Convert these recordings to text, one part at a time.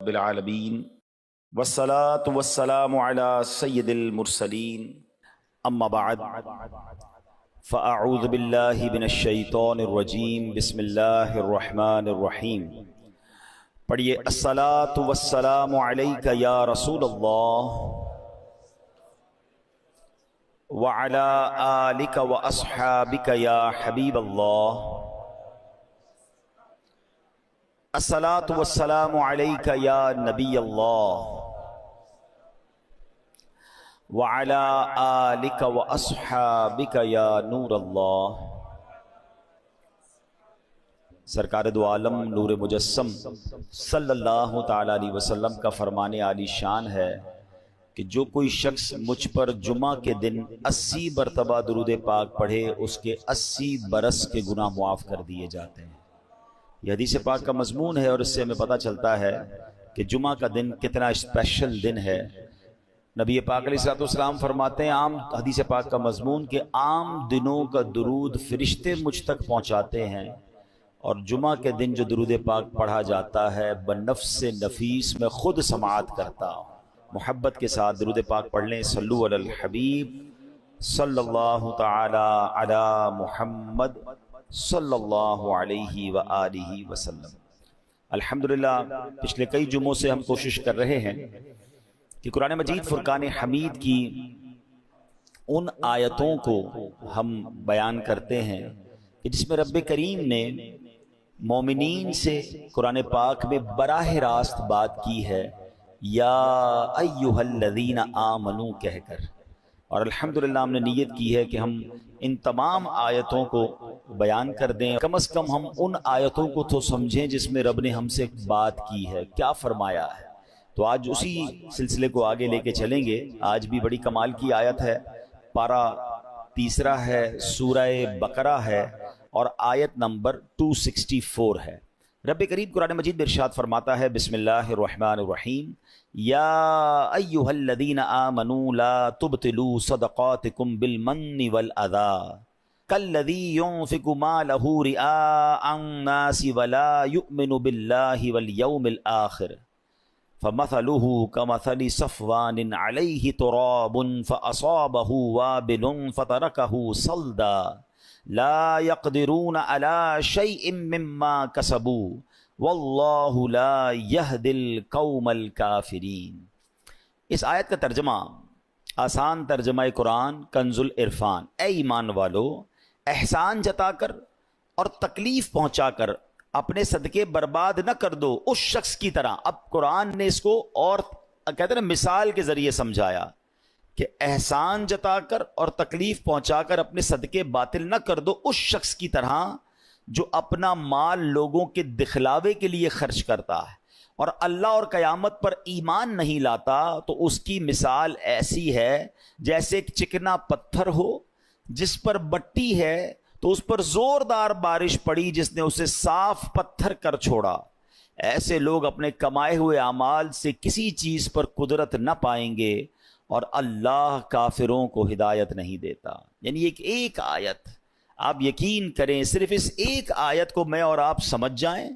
بالعالمین والصلاة والسلام علی سید المرسلین اما بعد فاعوذ باللہ من الشیطان الرجیم بسم اللہ الرحمن الرحیم۔ پڑھیے الصلاة والسلام علیک یا رسول اللہ وعلی آلک واصحابک یا حبیب اللہ۔ الصلاۃ والسلام علیک یا نبی اللہ وعلی آلک واصحابک یا نور اللہ۔ سرکار دو عالم نور مجسم صلی اللہ تعالی علیہ وسلم کا فرمان عالی شان ہے کہ جو کوئی شخص مجھ پر جمعہ کے دن 80 مرتبہ درود پاک پڑھے اس کے 80 برس کے گناہ معاف کر دیے جاتے ہیں۔ یہ حدیث پاک کا مضمون ہے اور اس سے ہمیں پتہ چلتا ہے کہ جمعہ کا دن کتنا اسپیشل دن ہے۔ نبی پاک علیہ الصلوۃ والسلام فرماتے ہیں عام حدیث پاک کا مضمون کہ عام دنوں کا درود فرشتے مجھ تک پہنچاتے ہیں، اور جمعہ کے دن جو درود پاک پڑھا جاتا ہے بنفس نفیس میں خود سماعت کرتا ہوں۔ محبت کے ساتھ درود پاک پڑھ لیں۔ صلو علی الحبیب صلی اللہ تعالی علی محمد صلی اللہ علیہ وآلہ وسلم۔ الحمدللہ پچھلے کئی جمعوں سے ہم کوشش کر رہے ہیں کہ قرآن مجید فرقان حمید کی ان آیتوں کو ہم بیان کرتے ہیں کہ جس میں رب کریم نے مومنین سے قرآن پاک میں براہ راست بات کی ہے، یا ایہا الذین آمنو کہہ کر، اور الحمدللہ ہم نے نیت کی ہے کہ ہم ان تمام آیتوں کو بیان کر دیں، کم از کم ہم ان آیتوں کو تو سمجھیں جس میں رب نے ہم سے بات کی ہے، کیا فرمایا ہے۔ تو آج اسی سلسلے کو آگے لے کے چلیں گے۔ آج بھی بڑی کمال کی آیت ہے، پارہ تیسرا ہے، سورہ بقرہ ہے اور آیت نمبر 264 ہے۔ رب کریم قرآن مجید میں ارشاد فرماتا ہے، بسم اللہ الرحمن الرحیم، یا ایہا الذین آمنوا لا تبطلوا صدقاتکم بالمن والأذی کالذی ينفق مالہ رئاء الناس ولا یؤمن باللہ والیوم الآخر فمثلہ کمثل صفوان علیہ تراب فأصابہ وابل فترکہ صلدا لا يقدرون على شيء مما كسبوا واللہ لا يهدي القوم الكافرین۔ اس آیت کا ترجمہ، آسان ترجمہ قرآن کنز العرفان، اے ایمان والو احسان جتا کر اور تکلیف پہنچا کر اپنے صدقے برباد نہ کر دو اس شخص کی طرح۔ اب قرآن نے اس کو اور کہتے ہیں مثال کے ذریعے سمجھایا کہ احسان جتا کر اور تکلیف پہنچا کر اپنے صدقے باطل نہ کر دو اس شخص کی طرح جو اپنا مال لوگوں کے دکھلاوے کے لیے خرچ کرتا ہے اور اللہ اور قیامت پر ایمان نہیں لاتا، تو اس کی مثال ایسی ہے جیسے ایک چکنا پتھر ہو جس پر بٹی ہے تو اس پر زوردار بارش پڑی جس نے اسے صاف پتھر کر چھوڑا۔ ایسے لوگ اپنے کمائے ہوئے اعمال سے کسی چیز پر قدرت نہ پائیں گے اور اللہ کافروں کو ہدایت نہیں دیتا۔ یعنی ایک آیت، آپ یقین کریں صرف اس ایک آیت کو میں اور آپ سمجھ جائیں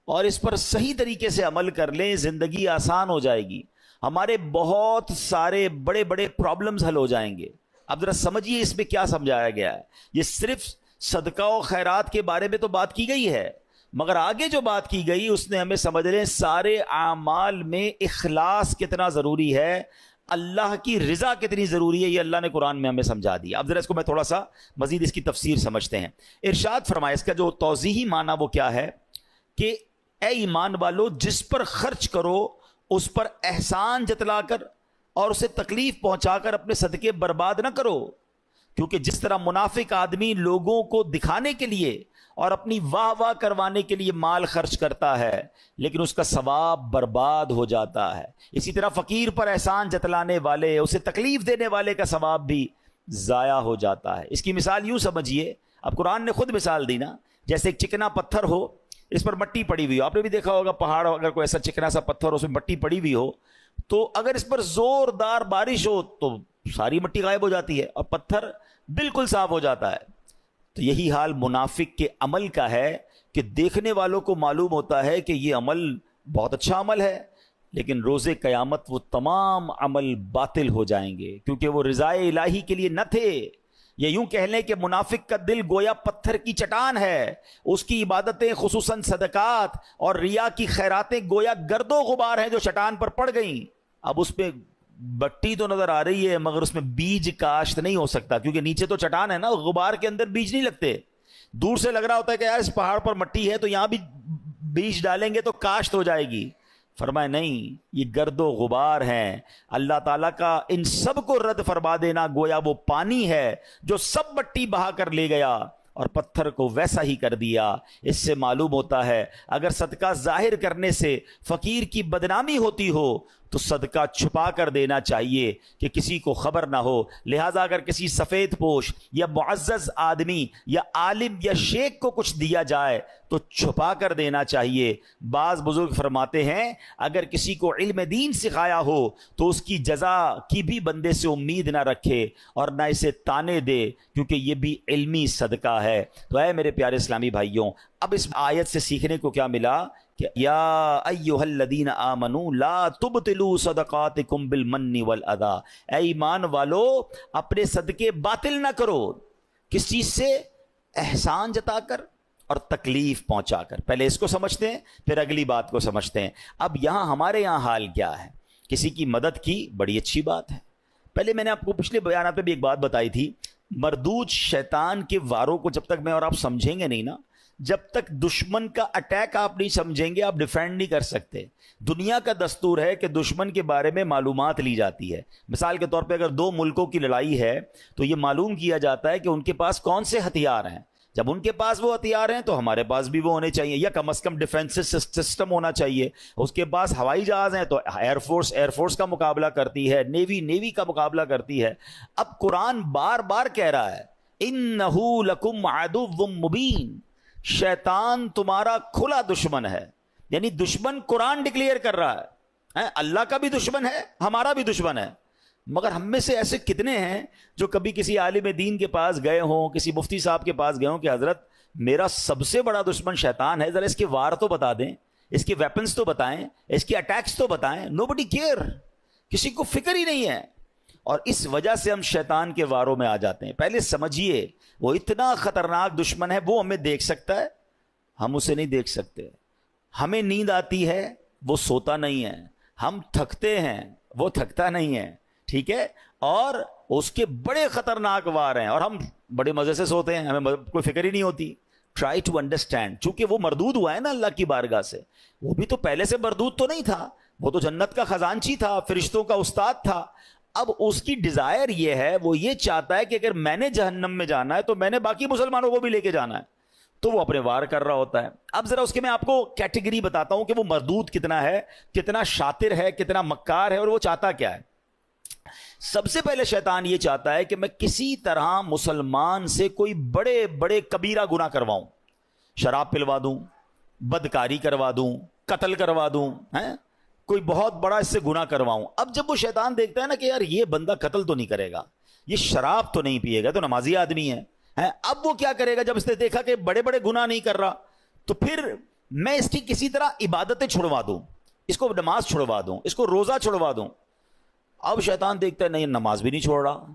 اور اس پر صحیح طریقے سے عمل کر لیں، زندگی آسان ہو جائے گی، ہمارے بہت سارے بڑے بڑے پرابلمز حل ہو جائیں گے۔ اب ذرا سمجھیے اس میں کیا سمجھایا گیا ہے۔ یہ صرف صدقہ و خیرات کے بارے میں تو بات کی گئی ہے، مگر آگے جو بات کی گئی اس نے ہمیں سمجھ لیں سارے اعمال میں اخلاص کتنا ضروری ہے، اللہ کی رضا کتنی ضروری ہے، یہ اللہ نے قرآن میں ہمیں سمجھا دیا۔ اب ذرا اس کو میں تھوڑا سا مزید اس کی تفسیر سمجھتے ہیں۔ ارشاد فرمائے، اس کا جو توضیحی معنی وہ کیا ہے کہ اے ایمان والو جس پر خرچ کرو اس پر احسان جتلا کر اور اسے تکلیف پہنچا کر اپنے صدقے برباد نہ کرو، کیونکہ جس طرح منافق آدمی لوگوں کو دکھانے کے لیے اور اپنی واہ واہ کروانے کے لیے مال خرچ کرتا ہے لیکن اس کا ثواب برباد ہو جاتا ہے، اسی طرح فقیر پر احسان جتلانے والے، اسے تکلیف دینے والے کا ثواب بھی ضائع ہو جاتا ہے۔ اس کی مثال یوں سمجھیے، اب قرآن نے خود مثال دی نا، جیسے ایک چکنا پتھر ہو، اس پر مٹی پڑی ہوئی ہو، آپ نے بھی دیکھا ہوگا پہاڑ اگر کوئی ایسا چکنا سا پتھر ہو اس میں مٹی پڑی ہوئی ہو تو اگر اس پر زوردار بارش ہو تو ساری مٹی غائب ہو جاتی ہے اور پتھر بالکل صاف ہو جاتا ہے۔ تو یہی حال منافق کے عمل کا ہے کہ دیکھنے والوں کو معلوم ہوتا ہے کہ یہ عمل بہت اچھا عمل ہے، لیکن روز قیامت وہ تمام عمل باطل ہو جائیں گے، کیونکہ وہ رضائے الہی کے لیے نہ تھے۔ یہ یوں کہہ لیں کہ منافق کا دل گویا پتھر کی چٹان ہے، اس کی عبادتیں خصوصاً صدقات اور ریا کی خیراتیں گویا گرد و غبار ہیں جو چٹان پر پڑ گئیں۔ اب اس پہ بٹی تو نظر آ رہی ہے مگر اس میں بیج کاشت نہیں ہو سکتا، کیونکہ نیچے تو چٹان ہے نا، غبار کے اندر بیج نہیں لگتے۔ دور سے لگ رہا ہوتا ہے کہ یار اس پہاڑ پر مٹی ہے تو یہاں بھی بیج ڈالیں گے تو کاشت ہو جائے گی۔ فرمائے نہیں، یہ گرد و غبار ہیں۔ اللہ تعالیٰ کا ان سب کو رد فرما دینا گویا وہ پانی ہے جو سب مٹی بہا کر لے گیا اور پتھر کو ویسا ہی کر دیا۔ اس سے معلوم ہوتا ہے اگر صدقہ ظاہر کرنے سے فقیر کی بدنامی ہوتی ہو تو صدقہ چھپا کر دینا چاہیے کہ کسی کو خبر نہ ہو۔ لہٰذا اگر کسی سفید پوش یا معزز آدمی یا عالم یا شیخ کو کچھ دیا جائے تو چھپا کر دینا چاہیے۔ بعض بزرگ فرماتے ہیں اگر کسی کو علم دین سکھایا ہو تو اس کی جزا کی بھی بندے سے امید نہ رکھے اور نہ اسے تانے دے، کیونکہ یہ بھی علمی صدقہ ہے۔ تو اے میرے پیارے اسلامی بھائیوں، اب اس آیت سے سیکھنے کو کیا ملا کہ یا ایھا الذین آمنوا لا تبطلوا صدقاتکم بالمن والاذی، اے ایمان والو اپنے صدقے باطل نہ کرو۔ کس چیز سے؟ احسان جتا کر اور تکلیف پہنچا کر۔ پہلے اس کو سمجھتے ہیں پھر اگلی بات کو سمجھتے ہیں۔ اب یہاں ہمارے یہاں حال کیا ہے؟ کسی کی مدد کی بڑی اچھی بات ہے۔ پہلے میں نے آپ کو پچھلے بیانات میں بھی ایک بات بتائی تھی، مردود شیطان کے واروں کو جب تک میں اور آپ سمجھیں گے نہیں نا، جب تک دشمن کا اٹیک آپ نہیں سمجھیں گے آپ ڈیفینڈ نہیں کر سکتے۔ دنیا کا دستور ہے کہ دشمن کے بارے میں معلومات لی جاتی ہے۔ مثال کے طور پہ اگر دو ملکوں کی لڑائی ہے تو یہ معلوم کیا جاتا ہے کہ ان کے پاس کون سے ہتھیار ہیں۔ جب ان کے پاس وہ ہتھیار ہیں تو ہمارے پاس بھی وہ ہونے چاہیے، یا کم از کم ڈیفینس سسٹم ہونا چاہیے۔ اس کے پاس ہوائی جہاز ہیں تو ایئر فورس کا مقابلہ کرتی ہے، نیوی کا مقابلہ کرتی ہے۔ اب قرآن بار بار کہہ رہا ہے اِنَّهُ لَكُمْ عَدُوٌّ مُّبِينٌ، شیطان تمہارا کھلا دشمن ہے۔ یعنی دشمن قرآن ڈکلیئر کر رہا ہے، اللہ کا بھی دشمن ہے ہمارا بھی دشمن ہے۔ مگر ہم میں سے ایسے کتنے ہیں جو کبھی کسی عالم دین کے پاس گئے ہوں، کسی مفتی صاحب کے پاس گئے ہوں کہ حضرت میرا سب سے بڑا دشمن شیطان ہے، ذرا اس کے وار تو بتا دیں، اس کے ویپنز تو بتائیں، اس کے اٹیکس تو بتائیں۔ نوبڈی کیئر، کسی کو فکر ہی نہیں ہے۔ اور اس وجہ سے ہم شیطان کے واروں میں آ جاتے ہیں۔ پہلے سمجھیے وہ اتنا خطرناک دشمن ہے، وہ ہمیں دیکھ سکتا ہے، ہم اسے نہیں دیکھ سکتے۔ ہمیں نیند آتی ہے، وہ سوتا نہیں ہے۔ ہم تھکتے ہیں، وہ تھکتا نہیں ہے، ٹھیک ہے؟ اور اس کے بڑے خطرناک وار ہیں اور ہم بڑے مزے سے سوتے ہیں، ہمیں کوئی فکر ہی نہیں ہوتی۔ ٹرائی ٹو انڈرسٹینڈ، چونکہ وہ مردود ہوا ہے نا اللہ کی بارگاہ سے، وہ بھی تو پہلے سے مردود تو نہیں تھا، وہ تو جنت کا خزانچی تھا، فرشتوں کا استاد تھا۔ اب اس کی ڈیزائر یہ ہے، وہ یہ چاہتا ہے کہ اگر میں نے جہنم میں جانا ہے تو میں نے باقی مسلمانوں کو بھی لے کے جانا ہے، تو وہ اپنے وار کر رہا ہوتا ہے۔ اب ذرا اس کے میں آپ کو کیٹیگری بتاتا ہوں کہ وہ مردود کتنا ہے، کتنا شاطر ہے، کتنا مکار ہے، اور وہ چاہتا کیا ہے۔ سب سے پہلے شیطان یہ چاہتا ہے کہ میں کسی طرح مسلمان سے کوئی بڑے بڑے کبیرہ گناہ کرواؤں، شراب پلوا دوں، بدکاری کروا دوں، قتل کروا دوں، کوئی بہت بڑا اس سے گناہ کرواؤں۔ اب جب وہ شیطان دیکھتا ہے نا کہ یار یہ بندہ قتل تو نہیں کرے گا، یہ شراب تو نہیں پیے گا، تو نمازی آدمی ہے، اب وہ کیا کرے گا؟ جب اس نے دیکھا کہ بڑے بڑے گناہ نہیں کر رہا تو پھر میں اس کی کسی طرح عبادتیں چھڑوا دوں، اس کو نماز چھڑوا دوں، اس کو روزہ چھڑوا دوں۔ اب شیطان دیکھتا ہے نہیں، نماز بھی نہیں چھوڑ رہا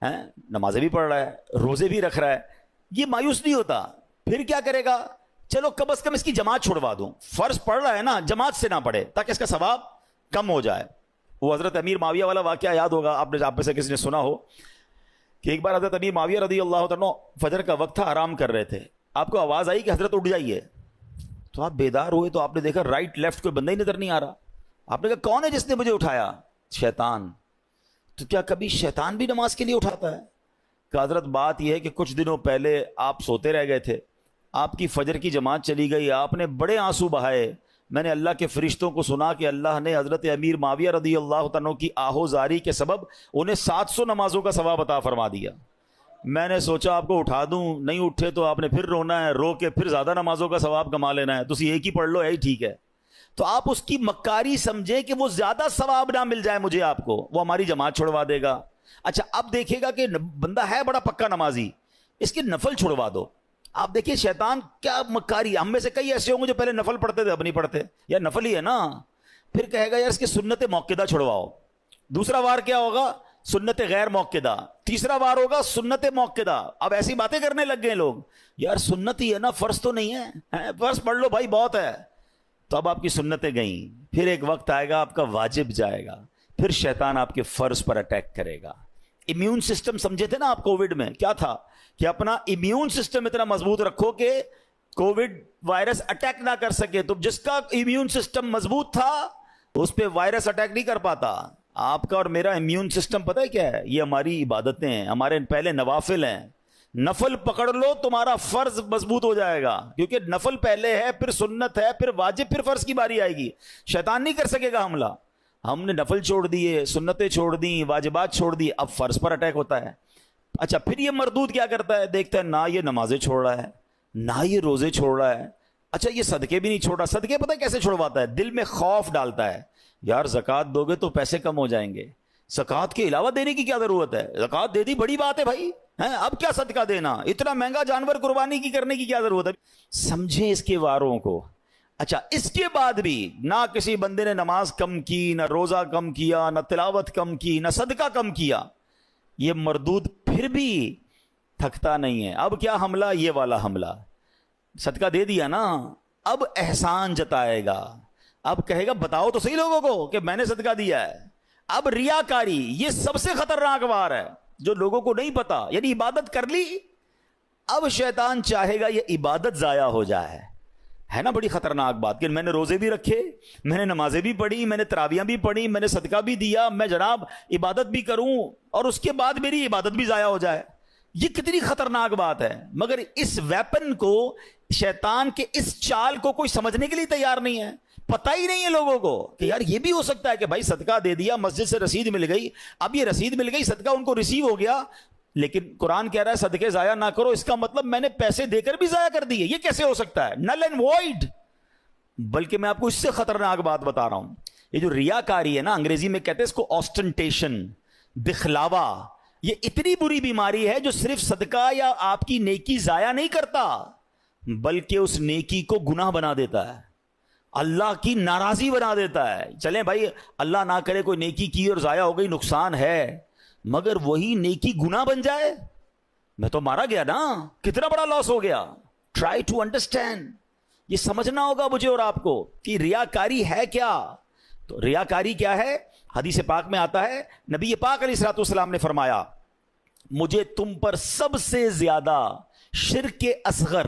ہے، نمازیں بھی پڑھ رہا ہے، روزے بھی رکھ رہا ہے، یہ مایوس نہیں ہوتا۔ پھر کیا کرے گا؟ چلو کم از کم اس کی جماعت چھڑوا دوں، فرض پڑھ رہا ہے نا، جماعت سے نہ پڑھے تاکہ اس کا ثواب کم ہو جائے۔ وہ حضرت امیر معاویہ والا واقعہ یاد ہوگا آپ میں سے کسی نے سنا ہو کہ ایک بار حضرت امیر معاویہ رضی اللہ عنہ فجر کا وقت تھا، آرام کر رہے تھے، آپ کو آواز آئی کہ حضرت اٹھ جائیے، تو آپ بیدار ہوئے تو آپ نے دیکھا رائٹ لیفٹ کوئی بندہ ہی نظر نہیں آ رہا۔ آپ نے کہا کون ہے جس نے مجھے اٹھایا؟ شیطان۔ تو کیا کبھی شیطان بھی نماز کے لیے اٹھاتا ہے؟ کہ حضرت بات یہ ہے کہ کچھ دنوں پہلے آپ سوتے رہ گئے تھے، آپ کی فجر کی جماعت چلی گئی، آپ نے بڑے آنسو بہائے، میں نے اللہ کے فرشتوں کو سنا کہ اللہ نے حضرت امیر معاویہ رضی اللہ عنہ کی آہوزاری کے سبب انہیں 700 نمازوں کا ثواب عطا فرما دیا۔ میں نے سوچا آپ کو اٹھا دوں، نہیں اٹھے تو آپ نے پھر رونا ہے، رو کے پھر زیادہ نمازوں کا ثواب کما لینا ہے، تو اسی ایک ہی پڑھ لو، یہی ٹھیک ہے۔ تو آپ اس کی مکاری سمجھیں کہ وہ زیادہ ثواب نہ مل جائے مجھے، آپ کو وہ ہماری جماعت چھڑوا دے گا۔ اچھا اب دیکھے گا کہ بندہ ہے بڑا پکا نمازی، اس کے نفل چھڑوا دو۔ آپ دیکھیے شیطان کیا مکاری، ہم میں سے کئی ایسے ہوں گے جو پہلے نفل پڑھتے تھے اب نہیں پڑھتے، یا نفل ہی ہے نا، پھر کہے گا یار اس کی سنت موقدہ چھڑواؤ. دوسرا وار کیا ہوگا؟ سنت غیر موقدہ. تیسرا وار ہوگا سنت موقدہ. اب ایسی باتیں کرنے لگ گئے لوگ، یار سنت ہی ہے نا، فرض تو نہیں ہے، فرض پڑھ لو بھائی بہت ہے. تو اب آپ کی سنتیں گئیں. پھر ایک وقت آئے گا آپ کا واجب جائے گا، پھر شیطان آپ کے فرض پر اٹیک کرے گا. امیون سسٹم سمجھے تھے نا آپ کووڈ میں، کیا تھا کہ اپنا امیون سسٹم اتنا مضبوط رکھو کہ کووڈ وائرس اٹیک نہ کر سکے. تو جس کا امیون سسٹم مضبوط تھا اس پہ وائرس اٹیک نہیں کر پاتا. آپ کا اور میرا امیون سسٹم پتہ ہے کیا ہے؟ یہ ہماری عبادتیں ہیں، ہمارے پہلے نوافل ہیں. نفل پکڑ لو تمہارا فرض مضبوط ہو جائے گا، کیونکہ نفل پہلے ہے، پھر سنت ہے، پھر واجب، پھر فرض کی باری آئے گی. شیطان نہیں کر سکے گا حملہ. ہم نے نفل چھوڑ دیے، سنتیں چھوڑ دی، واجبات چھوڑ دی، اب فرض پر اٹیک ہوتا ہے. اچھا پھر یہ مردود کیا کرتا ہے؟ دیکھتا ہے نہ یہ نمازیں چھوڑ رہا ہے، نہ یہ روزے چھوڑ رہا ہے، اچھا یہ صدقے بھی نہیں چھوڑ رہا. صدقے پتہ ہے کیسے چھوڑواتا ہے؟ دل میں خوف ڈالتا ہے، یار زکوٰۃ دو گے تو پیسے کم ہو جائیں گے، زکوٰۃ کے علاوہ دینے کی کیا ضرورت ہے؟ زکوٰۃ دے دی بڑی بات ہے بھائی، اب کیا صدقہ دینا، اتنا مہنگا جانور قربانی کی کرنے کی کیا ضرورت ہے؟ سمجھیں اس کے واروں کو. اچھا اس کے بعد بھی نہ کسی بندے نے نماز کم کی، نہ روزہ کم کیا، نہ تلاوت کم کی، نہ صدقہ کم کیا، یہ مردود پھر بھی تھکتا نہیں ہے. اب کیا حملہ؟ یہ والا حملہ. صدقہ دے دیا نا، اب احسان جتائے گا، اب کہے گا بتاؤ تو صحیح لوگوں کو کہ میں نے صدقہ دیا ہے. اب ریاکاری یہ سب سے خطرناک وار ہے جو لوگوں کو نہیں پتا. یعنی عبادت کر لی، اب شیطان چاہے گا یہ عبادت ضائع ہو جائے. ہے نا بڑی خطرناک بات کہ میں نے روزے بھی رکھے، میں نے نمازیں بھی پڑھی، میں نے تراویحیں بھی پڑھی، میں نے صدقہ بھی دیا، میں جناب عبادت بھی کروں اور اس کے بعد میری عبادت بھی ضائع ہو جائے. یہ کتنی خطرناک بات ہے. مگر اس ویپن کو، شیطان کے اس چال کو کوئی سمجھنے کے لیے تیار نہیں ہے. پتہ ہی نہیں ہے لوگوں کو کہ یار یہ بھی ہو سکتا ہے کہ بھائی صدقہ دے دیا، مسجد سے رسید مل گئی، اب یہ رسید مل گئی، صدقہ ان کو ریسیو ہو گیا، لیکن قرآن کہہ رہا ہے صدقے ضائع نہ کرو. اس کا مطلب میں نے پیسے دے کر بھی ضائع کر دیے. یہ کیسے ہو سکتا ہے؟ Null and void. بلکہ میں آپ کو اس سے خطرناک بات بتا رہا ہوں. یہ جو ریاکاری ہے نا، انگریزی میں کہتے ہیں اس کو آسٹنٹیشن، دکھلاوا. یہ اتنی بری بیماری ہے جو صرف صدقہ یا آپ کی نیکی ضائع نہیں کرتا، بلکہ اس نیکی کو گناہ بنا دیتا ہے، اللہ کی ناراضی بنا دیتا ہے. چلیں بھائی اللہ نہ کرے کوئی نیکی کی اور ضائع ہو گئی، نقصان ہے، مگر وہی نیکی گناہ بن جائے، میں تو مارا گیا نا، کتنا بڑا لاس ہو گیا. Try to understand. یہ سمجھنا ہوگا مجھے اور آپ کو کہ ریاکاری ہے کیا. تو ریاکاری کیا ہے؟ حدیث پاک میں آتا ہے، نبی پاک علیہ الصلوۃ والسلام نے فرمایا مجھے تم پر سب سے زیادہ شرک اصغر،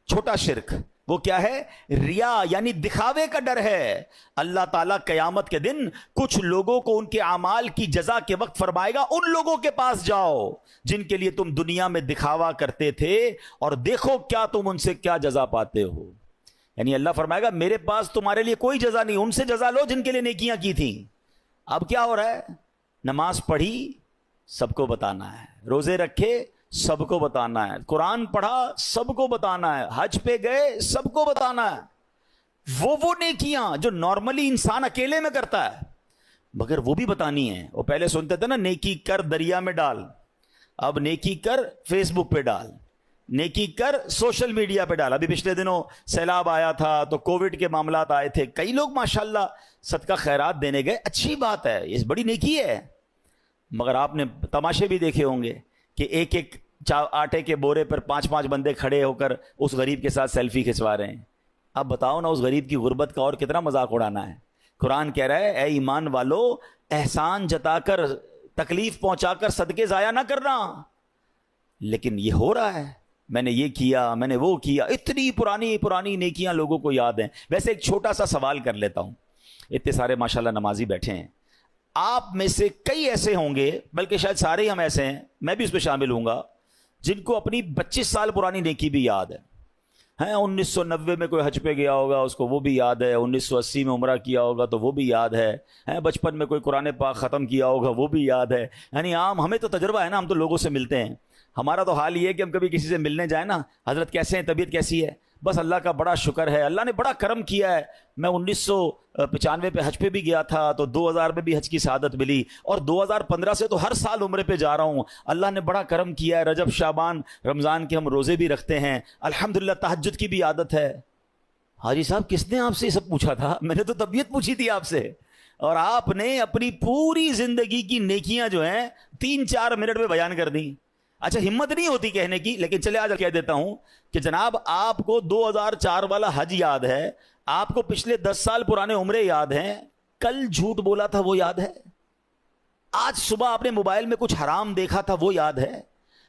چھوٹا شرک، وہ کیا ہے؟ ریا، یعنی دکھاوے کا ڈر ہے. اللہ تعالیٰ قیامت کے دن کچھ لوگوں کو ان کے اعمال کی جزا کے وقت فرمائے گا ان لوگوں کے پاس جاؤ جن کے لیے تم دنیا میں دکھاوا کرتے تھے اور دیکھو کیا تم ان سے کیا جزا پاتے ہو. یعنی اللہ فرمائے گا میرے پاس تمہارے لیے کوئی جزا نہیں، ان سے جزا لو جن کے لیے نیکیاں کی تھیں. اب کیا ہو رہا ہے؟ نماز پڑھی سب کو بتانا ہے، روزے رکھے سب کو بتانا ہے، قرآن پڑھا سب کو بتانا ہے، حج پہ گئے سب کو بتانا ہے. وہ نیکیاں جو نارملی انسان اکیلے میں کرتا ہے مگر وہ بھی بتانی ہے. وہ پہلے سنتے تھے نا نیکی کر دریا میں ڈال، اب نیکی کر فیس بک پہ ڈال، نیکی کر سوشل میڈیا پہ ڈال. ابھی پچھلے دنوں سیلاب آیا تھا تو کووڈ کے معاملات آئے تھے، کئی لوگ ماشاءاللہ صدقہ خیرات دینے گئے، اچھی بات ہے، یہ بڑی نیکی ہے. مگر آپ نے تماشے بھی دیکھے ہوں گے کہ ایک ایک آٹے کے بورے پر 5-5 بندے کھڑے ہو کر اس غریب کے ساتھ سیلفی کھنچوا رہے ہیں. اب بتاؤ نا اس غریب کی غربت کا اور کتنا مذاق اڑانا ہے. قرآن کہہ رہا ہے اے ایمان والو احسان جتا کر، تکلیف پہنچا کر صدقے ضائع نہ کرنا. لیکن یہ ہو رہا ہے، میں نے یہ کیا، میں نے وہ کیا، اتنی پرانی پرانی نیکیاں لوگوں کو یاد ہیں. ویسے ایک چھوٹا سا سوال کر لیتا ہوں، اتنے سارے ماشاءاللہ نمازی بیٹھے ہیں، آپ میں سے کئی ایسے ہوں گے، بلکہ شاید سارے ہی ہم ایسے ہیں، میں بھی اس پہ شامل ہوں گا، جن کو اپنی 25 سال پرانی نیکی بھی یاد ہے. 1990 میں کوئی حج پہ گیا ہوگا اس کو وہ بھی یاد ہے، 1980 میں عمرہ کیا ہوگا تو وہ بھی یاد ہے، بچپن میں کوئی قرآن پاک ختم کیا ہوگا وہ بھی یاد ہے. یعنی عام ہمیں تو تجربہ ہے نا، ہم تو لوگوں سے ملتے ہیں. ہمارا تو حال یہ ہے کہ ہم کبھی کسی سے ملنے جائیں نا، حضرت کیسے ہیں، طبیعت کیسی ہے، بس اللہ کا بڑا شکر ہے، اللہ نے بڑا کرم کیا ہے. میں 1995 پہ حج پہ بھی گیا تھا تو 2000 میں بھی حج کی سعادت ملی، اور 2015 سے تو ہر سال عمرے پہ جا رہا ہوں. اللہ نے بڑا کرم کیا ہے، رجب شعبان رمضان کے ہم روزے بھی رکھتے ہیں، الحمدللہ تہجد کی بھی عادت ہے. حاجی صاحب کس نے آپ سے یہ سب پوچھا تھا؟ میں نے تو طبیعت پوچھی تھی آپ سے، اور آپ نے اپنی پوری زندگی کی نیکیاں جو ہیں 3-4 منٹ میں بیان کر دیں۔ اچھا ہمت نہیں ہوتی کہنے کی، لیکن چلے آج کہہ دیتا ہوں کہ جناب آپ کو 2004 والا حج یاد ہے، آپ کو پچھلے 10 سال پرانے عمرے یاد ہیں، کل جھوٹ بولا تھا وہ یاد ہے، آج صبح آپ نے موبائل میں کچھ حرام دیکھا تھا وہ یاد ہے،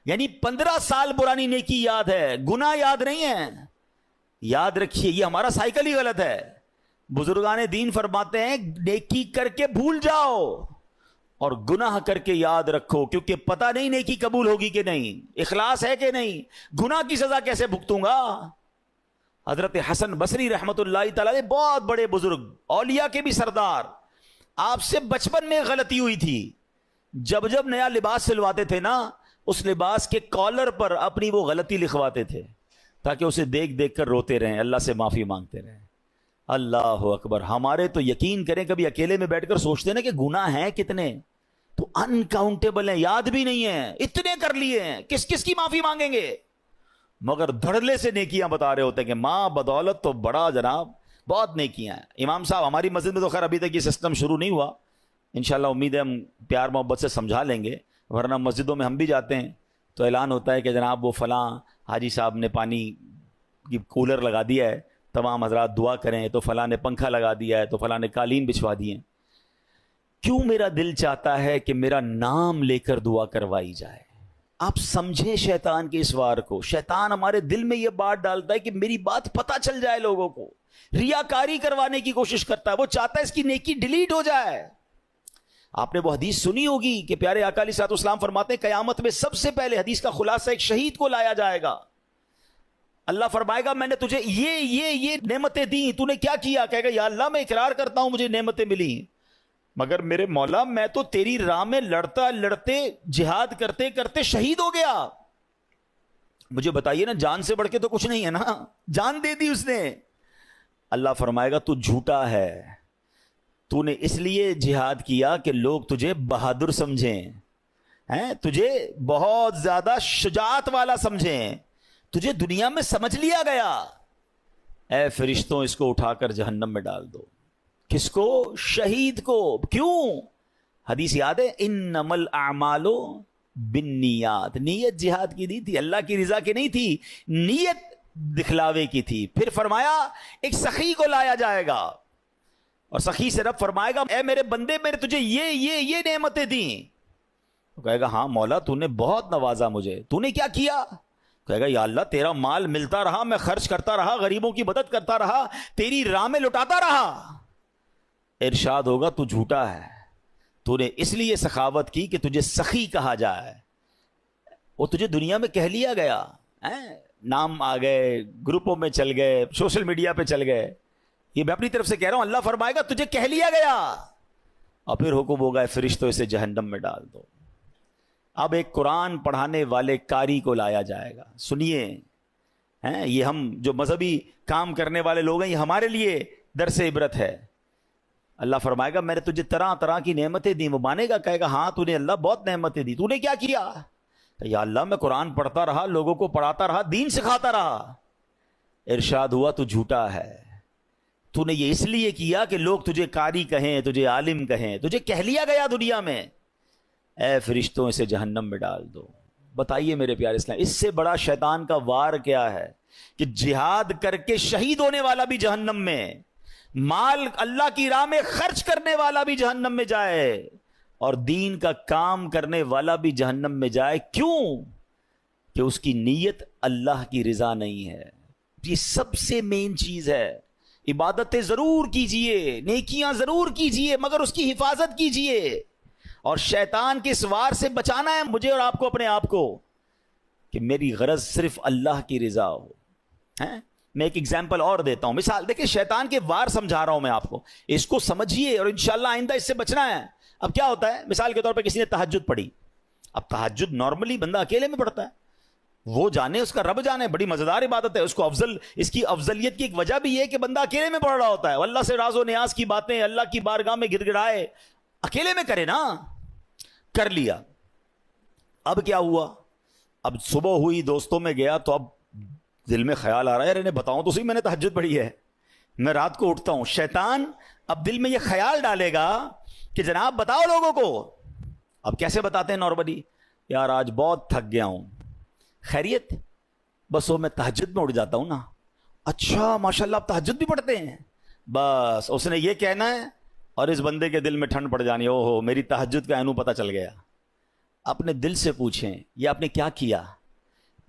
یعنی 15 سال پرانی نیکی یاد ہے، گناہ یاد نہیں ہے۔ یاد رکھیے یہ ہمارا سائیکل ہی غلط ہے۔ بزرگان دین فرماتے ہیں نیکی کر کے بھول جاؤ اور گناہ کر کے یاد رکھو، کیونکہ پتہ نہیں نیکی قبول ہوگی کہ نہیں، اخلاص ہے کہ نہیں، گناہ کی سزا کیسے بھگتوں گا۔ حضرت حسن بصری رحمت اللہ تعالی بہت بڑے بزرگ، اولیاء کے بھی سردار، آپ سے بچپن میں غلطی ہوئی تھی، جب جب نیا لباس سلواتے تھے نا، اس لباس کے کالر پر اپنی وہ غلطی لکھواتے تھے تاکہ اسے دیکھ دیکھ کر روتے رہیں، اللہ سے معافی مانگتے رہیں۔ اللہ اکبر۔ ہمارے تو یقین کریں کبھی اکیلے میں بیٹھ کر سوچتے ہیں نا کہ گناہ ہیں کتنے، تو انکاؤنٹیبل ہیں، یاد بھی نہیں ہیں، اتنے کر لیے ہیں، کس کس کی معافی مانگیں گے، مگر دھڑلے سے نیکیاں بتا رہے ہوتے ہیں کہ ماں بدولت تو بڑا جناب بہت نیکیاں ہیں۔ امام صاحب ہماری مسجد میں تو خیر ابھی تک یہ سسٹم شروع نہیں ہوا، انشاءاللہ امید ہے ہم پیار محبت سے سمجھا لیں گے، ورنہ مسجدوں میں ہم بھی جاتے ہیں تو اعلان ہوتا ہے کہ جناب وہ فلاں حاجی صاحب نے پانی کی کولر لگا دیا ہے، تمام حضرات دعا کریں، تو فلاں نے پنکھا لگا دیا ہے، تو فلاں نے قالین بچھوا دیے۔ کیوں میرا دل چاہتا ہے کہ میرا نام لے کر دعا کروائی جائے۔ آپ سمجھیں شیطان کے اس وار کو، شیطان ہمارے دل میں یہ بات ڈالتا ہے کہ میری بات پتہ چل جائے لوگوں کو، ریاکاری کروانے کی کوشش کرتا ہے، وہ چاہتا ہے اس کی نیکی ڈیلیٹ ہو جائے۔ آپ نے وہ حدیث سنی ہوگی کہ پیارے آقا علیہ الصلوۃ والسلام فرماتے ہیں قیامت میں سب سے پہلے، حدیث کا خلاصہ، ایک شہید کو لایا جائے گا، اللہ فرمائے گا میں نے تجھے یہ نعمتیں دی، تو نے کیا کیا؟ کہے گا یا اللہ میں اقرار کرتا ہوں مجھے نعمتیں ملی، مگر میرے مولا میں تو تیری راہ میں لڑتے جہاد کرتے کرتے شہید ہو گیا، مجھے بتائیے نا، جان سے بڑھ کے تو کچھ نہیں ہے نا، جان دے دی اس نے۔ اللہ فرمائے گا تو جھوٹا ہے، تو نے اس لیے جہاد کیا کہ لوگ تجھے بہادر سمجھیں، تجھے بہت زیادہ شجاعت والا سمجھیں، تجھے دنیا میں سمجھ لیا گیا۔ اے فرشتوں اس کو اٹھا کر جہنم میں ڈال دو۔ کس کو؟ شہید کو۔ کیوں؟ حدیث یاد ہے انما الاعمال بالنیات، نیت جہاد کی نہیں تھی، اللہ کی رضا کی نہیں تھی، نیت دکھلاوے کی تھی۔ پھر فرمایا ایک سخی کو لایا جائے گا، اور سخی سے رب فرمائے گا اے میرے بندے میں نے تجھے یہ نعمتیں دیں، تو کہے گا ہاں مولا تو نے بہت نوازا مجھے، تو نے کیا کیا؟ کہے گا یا اللہ تیرا مال ملتا رہا، میں خرچ کرتا رہا، غریبوں کی مدد کرتا رہا، تیری راہ میں لٹاتا رہا۔ ارشاد ہوگا تو جھوٹا ہے، تو نے اس لیے سخاوت کی کہ تجھے سخی کہا جائے، وہ تجھے دنیا میں کہہ لیا گیا، نام آ گئے، گروپوں میں چل گئے، سوشل میڈیا پہ چل گئے، یہ میں اپنی طرف سے کہہ رہا ہوں، اللہ فرمائے گا تجھے کہہ لیا گیا، اور پھر حکم ہوگا فرشتوں اسے جہنم میں ڈال دو۔ اب ایک قرآن پڑھانے والے قاری کو لایا جائے گا۔ سنیے، یہ ہم جو مذہبی کام کرنے والے لوگ ہیں، یہ ہمارے لیے درس عبرت ہے۔ اللہ فرمائے گا میں نے تجھے طرح طرح کی نعمتیں دی، وہ مانے گا، کہے گا ہاں تو نے اللہ بہت نعمتیں دی، تو نے کیا کیا؟ یا اللہ میں قرآن پڑھتا رہا، لوگوں کو پڑھاتا رہا، دین سکھاتا رہا۔ ارشاد ہوا تو جھوٹا ہے، تو نے یہ اس لیے کیا کہ لوگ تجھے قاری کہیں، تجھے عالم کہیں، تجھے کہہ لیا گیا دنیا میں، اے فرشتوں اسے جہنم میں ڈال دو۔ بتائیے میرے پیارے اسلام، اس سے بڑا شیطان کا وار کیا ہے کہ جہاد کر کے شہید ہونے والا بھی جہنم میں، مال اللہ کی راہ میں خرچ کرنے والا بھی جہنم میں جائے، اور دین کا کام کرنے والا بھی جہنم میں جائے۔ کیوں؟ کہ اس کی نیت اللہ کی رضا نہیں ہے۔ یہ سب سے مین چیز ہے۔ عبادتیں ضرور کیجئے، نیکیاں ضرور کیجئے، مگر اس کی حفاظت کیجئے، اور شیطان کے اس وار سے بچانا ہے مجھے اور آپ کو، اپنے آپ کو، کہ میری غرض صرف اللہ کی رضا ہو۔ میں ایک ایگزامپل اور دیتا ہوں، مثال دیکھیں، شیطان کے وار سمجھا رہا ہوں میں آپ کو، اس کو سمجھیے اور انشاءاللہ آئندہ اس سے بچنا ہے۔ اب کیا ہوتا ہے، مثال کے طور پہ کسی نے تہجد پڑھی، اب تہجد نارملی بندہ اکیلے میں پڑھتا ہے، وہ جانے، اس کا رب جانے، بڑی مزیدار عبادت ہے، اس کو اس کی افضلیت کی ایک وجہ بھی ہے کہ بندہ اکیلے میں پڑھ رہا ہوتا ہے، اللہ سے راز و نیاز کی باتیں اللہ کی بارگاہ میں گڑ گڑائے، اکیلے میں کرے نا، کر لیا۔ اب کیا ہوا، اب صبح ہوئی، دوستوں میں گیا، تو اب دل میں خیال آ رہا ہے، انہیں بتاؤں تو صحیح میں نے تہجد پڑھی ہے، میں رات کو اٹھتا ہوں, شیطان اب دل میں یہ خیال ڈالے گا کہ جناب بتاؤ لوگوں کو. اب کیسے بتاتے ہیں نارملی, یار آج بہت تھک گیا ہوں, خیریت؟ بس وہ میں تہجد میں اٹھ جاتا ہوں نا. اچھا ماشاءاللہ آپ تہجد بھی پڑھتے ہیں؟ بس اس نے یہ کہنا ہے اور اس بندے کے دل میں ٹھنڈ پڑ جانی, او ہو میری تہجد کا اینو پتہ چل گیا. اپنے دل سے پوچھیں یہ آپ نے کیا کیا؟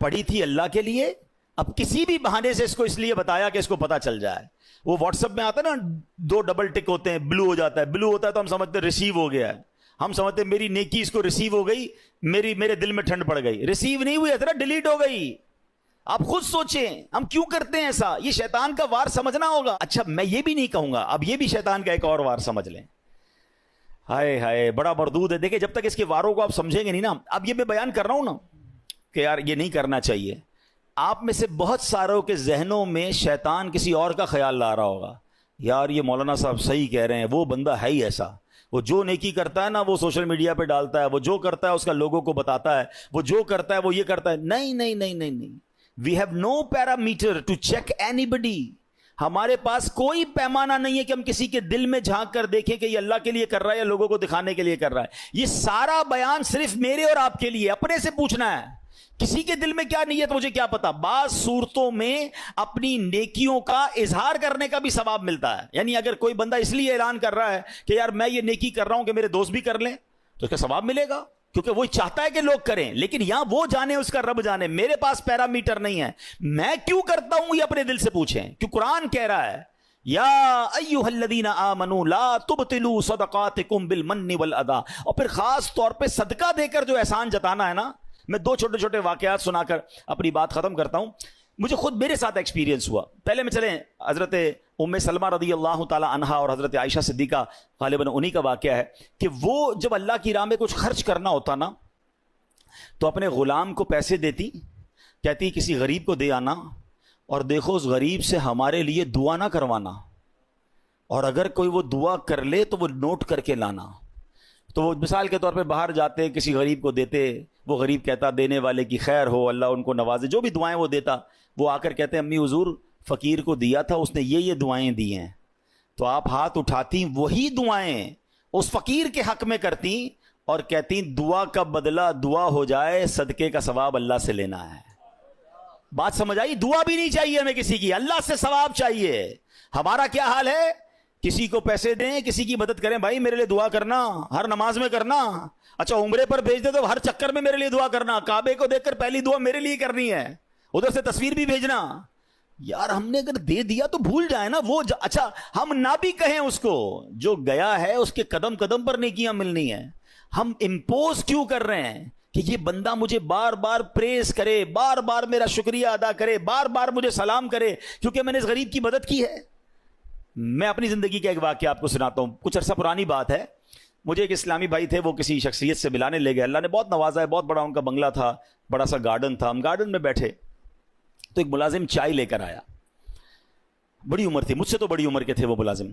پڑھی تھی اللہ کے لیے, اب کسی بھی بہانے سے اس کو اس لیے بتایا کہ اس کو پتہ چل جائے. وہ واٹس ایپ میں آتا ہے نا, 2 ڈبل ٹک ہوتے ہیں, بلو ہو جاتا ہے, بلو ہوتا ہے تو ہم سمجھتے ہیں ریسیو ہو گیا ہے, ہم سمجھتے ہیں میری نیکی اس کو ریسیو ہو گئی, میرے دل میں ٹھنڈ پڑ گئی. ریسیو نہیں ہوئی, اتنا ڈیلیٹ ہو گئی. آپ خود سوچیں ہم کیوں کرتے ہیں ایسا, یہ شیطان کا وار سمجھنا ہوگا. اچھا میں یہ بھی نہیں کہوں گا, اب یہ بھی شیطان کا ایک اور وار سمجھ لیں. ہائے ہائے بڑا مردود ہے. دیکھیں جب تک اس کے واروں کو آپ سمجھیں گے نہیں نا, اب یہ میں بیان کر رہا ہوں نا کہ یار یہ نہیں کرنا چاہیے, آپ میں سے بہت ساروں کے ذہنوں میں شیطان کسی اور کا خیال لا رہا ہوگا, یار یہ مولانا صاحب صحیح کہہ رہے ہیں, وہ بندہ ہے ہی ایسا, وہ جو نیکی کرتا ہے نا وہ سوشل میڈیا پہ ڈالتا ہے, وہ جو کرتا ہے اس کا لوگوں کو بتاتا ہے, وہ جو کرتا ہے وہ یہ کرتا ہے. نہیں نہیں نہیں نہیں نہیں, we have no parameter to check anybody. ہمارے پاس کوئی پیمانہ نہیں ہے کہ ہم کسی کے دل میں جھانک کر دیکھیں کہ یہ اللہ کے لیے کر رہا ہے یا لوگوں کو دکھانے کے لیے کر رہا ہے. یہ سارا بیان صرف میرے اور آپ کے لیے, اپنے سے پوچھنا ہے. کسی کے دل میں کیا نیت مجھے کیا پتا. بعض صورتوں میں اپنی نیکیوں کا اظہار کرنے کا بھی ثواب ملتا ہے. یعنی اگر کوئی بندہ اس لیے اعلان کر رہا ہے کہ یار میں یہ نیکی کر رہا ہوں کہ میرے دوست بھی کر لیں, تو اس کا ثواب ملے گا, کیونکہ وہ چاہتا ہے کہ لوگ کریں. لیکن یہاں وہ جانے اس کا رب جانے, میرے پاس پیرامیٹر نہیں ہے. میں کیوں کرتا ہوں یہ اپنے دل سے پوچھیں, کہ قرآن کہہ رہا ہے یا ایھا الذین آمنوا لا تبطلوا صدقاتکم بالمن والاذی. اور پھر خاص طور پہ صدقہ دے کر جو احسان جتانا ہے نا, میں 2 چھوٹے چھوٹے واقعات سنا کر اپنی بات ختم کرتا ہوں. مجھے خود میرے ساتھ ایکسپیرینس ہوا. پہلے میں چلیں حضرت ام سلمہ رضی اللہ تعالی عنہا اور حضرت عائشہ صدیقہ غالباً انہی کا واقعہ ہے کہ وہ جب اللہ کی راہ میں کچھ خرچ کرنا ہوتا نا تو اپنے غلام کو پیسے دیتی, کہتی کسی غریب کو دے آنا, اور دیکھو اس غریب سے ہمارے لیے دعا نہ کروانا, اور اگر کوئی وہ دعا کر لے تو وہ نوٹ کر کے لانا. تو وہ مثال کے طور پہ باہر جاتے کسی غریب کو دیتے, وہ غریب کہتا دینے والے کی خیر ہو, اللہ ان کو نوازے, جو بھی دعائیں وہ دیتا. وہ آ کر کہتے امی حضور فقیر کو دیا تھا, اس نے یہ دعائیں دی ہیں. تو آپ ہاتھ اٹھاتی, وہی دعائیں اس فقیر کے حق میں کرتی اور کہتی دعا کا بدلہ دعا ہو جائے, صدقے کا ثواب اللہ سے لینا ہے. بات سمجھ آئی؟ دعا بھی نہیں چاہیے ہمیں کسی کی, اللہ سے ثواب چاہیے. ہمارا کیا حال ہے, کسی کو پیسے دیں, کسی کی مدد کریں, بھائی میرے لیے دعا کرنا, ہر نماز میں کرنا. اچھا عمرے پر بھیج دے تو ہر چکر میں میرے لیے دعا کرنا, کعبے کو دیکھ کر پہلی دعا میرے لیے کرنی ہے, ادھر سے تصویر بھی بھیجنا. یار ہم نے اگر دے دیا تو بھول جائے نا وہ. اچھا ہم نہ بھی کہیں اس کو, جو گیا ہے اس کے قدم قدم پر نیکیاں ملنی ہیں. ہم امپوز کیوں کر رہے ہیں کہ یہ بندہ مجھے بار بار پریز کرے, بار بار میرا شکریہ ادا کرے, بار بار مجھے سلام کرے کیونکہ میں نے اس غریب کی مدد کی ہے. میں اپنی زندگی کا ایک واقعہ آپ کو سناتا ہوں, کچھ عرصہ پرانی بات ہے. مجھے ایک اسلامی بھائی تھے, وہ کسی شخصیت سے ملانے لے گئے. اللہ نے بہت نوازا ہے, بہت بڑا ان کا بنگلہ تھا, بڑا سا گارڈن تھا. ہم گارڈن میں بیٹھے تو ایک ملازم چائے لے کر آیا. بڑی عمر تھی, مجھ سے تو بڑی عمر کے تھے وہ ملازم.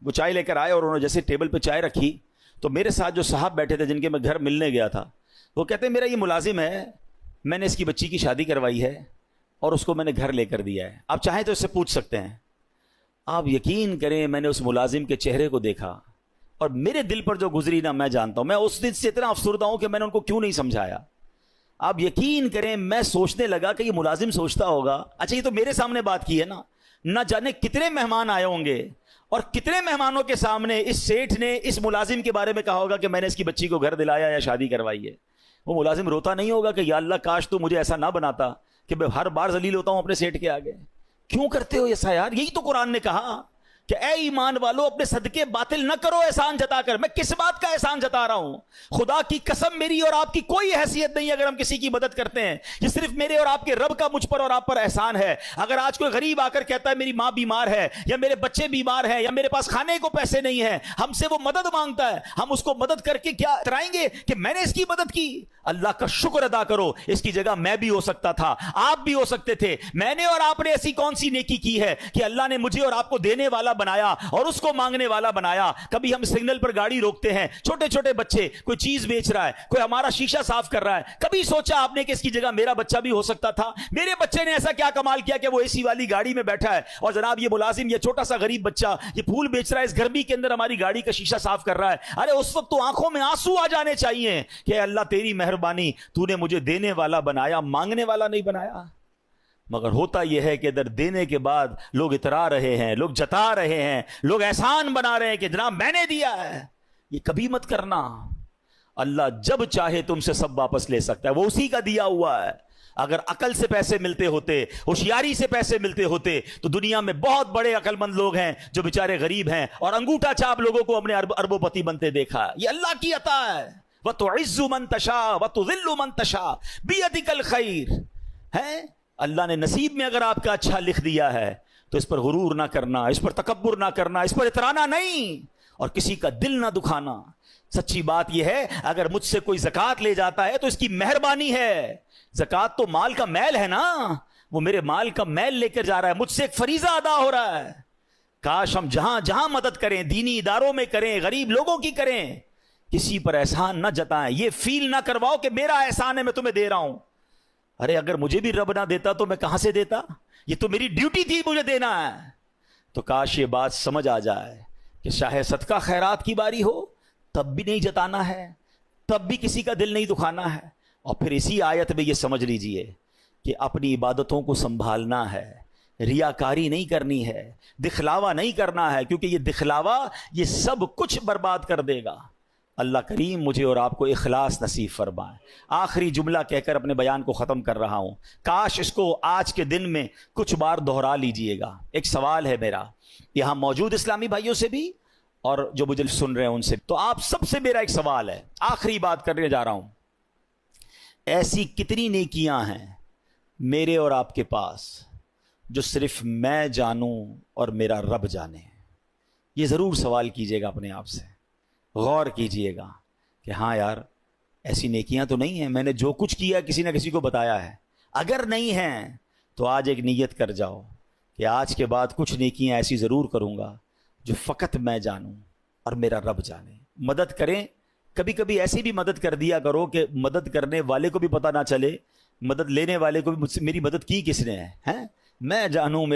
وہ چائے لے کر آئے اور انہوں نے جیسے ٹیبل پہ چائے رکھی تو میرے ساتھ جو صاحب بیٹھے تھے جن کے میں گھر ملنے گیا تھا, وہ کہتے ہیں میرا یہ ملازم ہے, میں نے اس کی بچی کی شادی کروائی ہے اور اس کو میں نے گھر لے کر دیا ہے, آپ چاہیں تو اس سے پوچھ سکتے ہیں. آپ یقین کریں میں نے اس ملازم کے چہرے کو دیکھا اور میرے دل پر جو گزری نا میں جانتا ہوں. میں اس دن سے اتنا افسردہ ہوں کہ میں نے ان کو کیوں نہیں سمجھایا. آپ یقین کریں میں سوچنے لگا کہ یہ ملازم سوچتا ہوگا اچھا یہ تو میرے سامنے بات کی ہے نا, نہ جانے کتنے مہمان آئے ہوں گے اور کتنے مہمانوں کے سامنے اس سیٹھ نے اس ملازم کے بارے میں کہا ہوگا کہ میں نے اس کی بچی کو گھر دلایا یا شادی کروائی ہے. وہ ملازم روتا نہیں ہوگا کہ یا اللہ کاش تو مجھے ایسا نہ بناتا کہ میں ہر بار ذلیل ہوتا ہوں اپنے سیٹھ کے آگے. کیوں کرتے ہو ایسا یار؟ یہی تو قرآن نے کہا کہ اے ایمان والو اپنے صدقے باطل نہ کرو احسان جتا کر. میں کس بات کا احسان جتا رہا ہوں؟ خدا کی قسم میری اور آپ کی کوئی حیثیت نہیں اگر ہم کسی کی مدد کرتے ہیں. یہ صرف میرے اور آپ کے رب کا مجھ پر اور آپ پر احسان ہے. اگر آج کوئی غریب آ کر کہتا ہے میری ماں بیمار ہے یا میرے بچے بیمار ہیں یا میرے پاس کھانے کو پیسے نہیں ہیں, ہم سے وہ مدد مانگتا ہے, ہم اس کو مدد کر کے کیا اترائیں گے کہ میں نے اس کی مدد کی؟ اللہ کا شکر ادا کرو, اس کی جگہ میں بھی ہو سکتا تھا, آپ بھی ہو سکتے تھے. میں نے اور آپ نے ایسی کون سی نیکی کی ہے کہ اللہ نے مجھے اور آپ کو دینے والا بنایا اور اس کو مانگنے والا بنایا. کبھی ہم سگنل پر گاڑی روکتے ہیں, چھوٹے چھوٹے بچے, کوئی چیز بیچ رہا ہے, کوئی ہمارا شیشہ صاف کر رہا ہے, کبھی سوچا آپ نے کہ اس کی جگہ میرا بچہ بھی ہو سکتا تھا؟ میرے بچے نے ایسا کیا کمال کیا کہ وہ اے سی والی گاڑی میں بیٹھا ہے, اور جناب یہ ملازم, یہ چھوٹا سا غریب بچہ یہ پھول بیچ رہا ہے, اس گرمی کے اندر ہماری گاڑی کا شیشہ صاف کر رہا ہے. ارے اس وقت تو آنکھوں میں آنسو آ جانے چاہیے کہ اللہ تیری مہربانی, تو نے مجھے دینے والا بنایا, مانگنے والا نہیں بنایا. مگر ہوتا یہ ہے کہ ادھر دینے کے بعد لوگ اترا رہے ہیں, لوگ جتا رہے ہیں, لوگ احسان بنا رہے ہیں کہ جناب میں نے دیا ہے. یہ کبھی مت کرنا. اللہ جب چاہے تم سے سب واپس لے سکتا ہے, وہ اسی کا دیا ہوا ہے. اگر عقل سے پیسے ملتے ہوتے, ہوشیاری سے پیسے ملتے ہوتے, تو دنیا میں بہت بڑے عقل مند لوگ ہیں جو بیچارے غریب ہیں اور انگوٹھا چاپ لوگوں کو اپنے اربوں پتی بنتے دیکھا. یہ اللہ کی عطا ہے. وَتُعِزُّ مَن تَشَاءُ وَتُذِلُّ مَن تَشَاءُ بِيَدِكَ الْخَيْرُ. ہے اللہ نے نصیب میں اگر آپ کا اچھا لکھ دیا ہے تو اس پر غرور نہ کرنا, اس پر تکبر نہ کرنا, اس پر اترانا نہیں, اور کسی کا دل نہ دکھانا. سچی بات یہ ہے, اگر مجھ سے کوئی زکوٰۃ لے جاتا ہے تو اس کی مہربانی ہے. زکوٰۃ تو مال کا میل ہے نا, وہ میرے مال کا میل لے کر جا رہا ہے, مجھ سے ایک فریضہ ادا ہو رہا ہے. کاش ہم جہاں جہاں مدد کریں, دینی اداروں میں کریں, غریب لوگوں کی کریں, کسی پر احسان نہ جتائیں. یہ فیل نہ کرواؤ کہ میرا احسان ہے, میں تمہیں دے رہا ہوں. ارے اگر مجھے بھی رب نہ دیتا تو میں کہاں سے دیتا؟ یہ تو میری ڈیوٹی تھی, مجھے دینا ہے. تو کاش یہ بات سمجھ آ جائے کہ چاہے صدقہ خیرات کی باری ہو تب بھی نہیں جتانا ہے, تب بھی کسی کا دل نہیں دکھانا ہے. اور پھر اسی آیت میں یہ سمجھ لیجئے کہ اپنی عبادتوں کو سنبھالنا ہے, ریاکاری نہیں کرنی ہے, دکھلاوا نہیں کرنا ہے, کیونکہ یہ دکھلاوا یہ سب کچھ برباد کر دے گا. اللہ کریم مجھے اور آپ کو اخلاص نصیب فرمائے. آخری جملہ کہہ کر اپنے بیان کو ختم کر رہا ہوں. کاش اس کو آج کے دن میں کچھ بار دہرا لیجئے گا. ایک سوال ہے میرا یہاں موجود اسلامی بھائیوں سے بھی اور جو مجھے سن رہے ہیں ان سے, تو آپ سب سے میرا ایک سوال ہے, آخری بات کرنے جا رہا ہوں. ایسی کتنی نیکیاں ہیں میرے اور آپ کے پاس جو صرف میں جانوں اور میرا رب جانے؟ یہ ضرور سوال کیجئے گا اپنے آپ سے, غور کیجئے گا کہ ہاں یار ایسی نیکیاں تو نہیں ہیں, میں نے جو کچھ کیا کسی نہ کسی کو بتایا ہے. اگر نہیں ہیں تو آج ایک نیت کر جاؤ کہ آج کے بعد کچھ نیکیاں ایسی ضرور کروں گا جو فقط میں جانوں اور میرا رب جانے. مدد کریں, کبھی کبھی ایسی بھی مدد کر دیا کرو کہ مدد کرنے والے کو بھی پتہ نہ چلے, مدد لینے والے کو بھی, مجھ سے میری مدد کی کس نے ہے, میں جانوں میرا